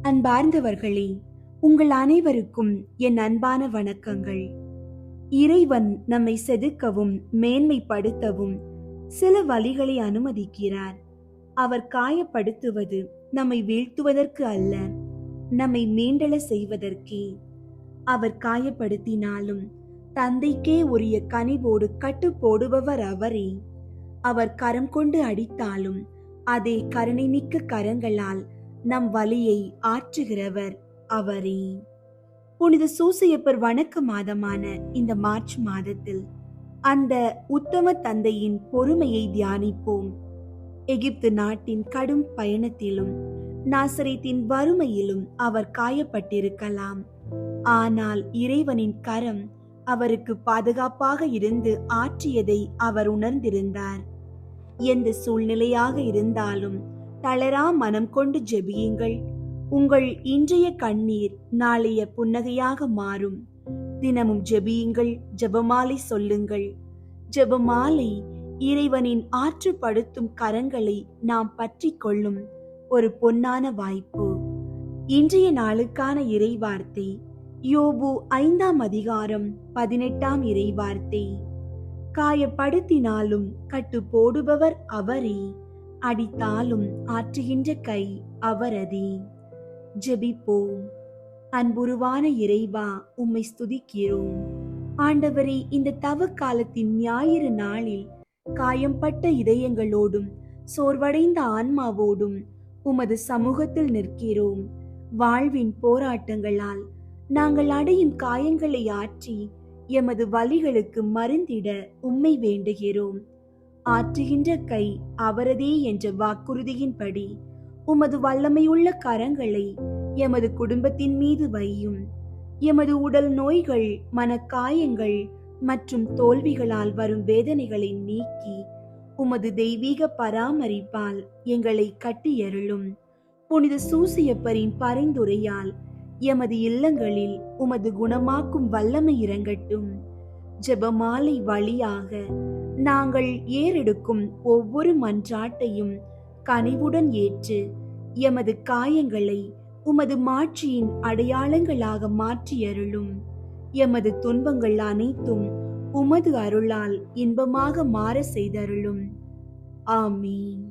அன்பார்ந்தவர்களே, உங்கள் அனைவருக்கும் என் அன்பான வணக்கங்கள். இறைவன் நம்மை செதுக்கவும் மேன்மைப்படுத்தவும் சில வழிகளை அனுமதிக்கிறார். அவர் காயப்படுத்துவது நம்மை வீழ்த்துவதற்கு அல்ல, நம்மை மீண்டெழ செய்வதற்கே. அவர் காயப்படுத்தினாலும் தந்தைக்கே உரிய கனிவோடு கட்டு போடுபவர் அவரே. அவர் கரம் கொண்டு அடித்தாலும் அதே கருணைமிக்க கரங்களால் நம் வலியை ஆற்றுகிறவர் அவரே. புனித சூசையப்பர் வணக்க மாதமான இந்த மார்ச் மாதத்தில் அந்த உத்தம தந்தையின் பொறுமையை தியானிப்போம். எகிப்து நாட்டின் கடும் பயணத்திலும் நாசரேத்தின் வறுமையிலும் அவர் காயப்பட்டிருக்கலாம். ஆனால் இறைவனின் கரம் அவருக்கு பாதுகாப்பாக இருந்து ஆற்றியதை அவர் உணர்ந்திருந்தார். எந்த சூழ்நிலையாக இருந்தாலும் தளரா மனம் கொண்டு ஜெபியுங்கள். உங்கள் இன்றைய கண்ணீர் நாளைய புன்னகையாக மாறும். தினமும் ஜெபியுங்கள், ஜெபமாலை சொல்லுங்கள். ஜெபமாலை இறைவனின் ஆற்றுப்படுத்தும் கரங்களை நாம் பற்றி கொள்ளும் ஒரு பொன்னான வாய்ப்பு. இன்றைய நாளுக்கான இறைவார்த்தை யோபு 5ஆம் அதிகாரம் 18ஆம் இறைவார்த்தை. காயப்படுத்தினாலும் கட்டு போடுபவர் அவரே, அடித்தாலும் ஆற்றுகின்ற கை அவரதே. ஜெபிப்போம். அன்புருவான இறைவா, உம்மை ஸ்துதிக்கிறோம். ஆண்டவரே, இந்த தவ காலத்தின் ஞாயிறு நாளில் காயம்பட்ட இதயங்களோடும் சோர்வடைந்த ஆன்மாவோடும் உமது சமூகத்தில் நிற்கிறோம். வாழ்வின் போராட்டங்களால் நாங்கள் அடையும் காயங்களை ஆற்றி எமது வலிகளுக்கு மருந்திட உம்மை வேண்டுகிறோம். ஆற்றுகின்ற கை அவரதே என்ற வாக்குறுதியின்படி உமது வல்லமையுள்ள கரங்களை எமது குடும்பத்தின் மீது வையும். எமது உடல் நோய்கள், மனக்காயங்கள் மற்றும் தோல்விகளால் வரும் வேதனைகளை நீக்கி உமது தெய்வீக பராமரிப்பால் எங்களை கட்டியருளும். புனித சூசையப்பரின் பரிந்துரையால் எமது இல்லங்களில் உமது குணமாக்கும் வல்லமை இறங்கட்டும். ஜெபமாலை வழியாக நாங்கள் ஏறெடுக்கும் ஒவ்வொரு மன்றாட்டையும் கனிவுடன் ஏற்று எமது காயங்களை உமது மாட்சியின் அடையாளங்களாக மாற்றியருளும். எமது துன்பங்கள் அனைத்தும் உமது அருளால் இன்பமாக மாற செய்தருளும். ஆமீன்.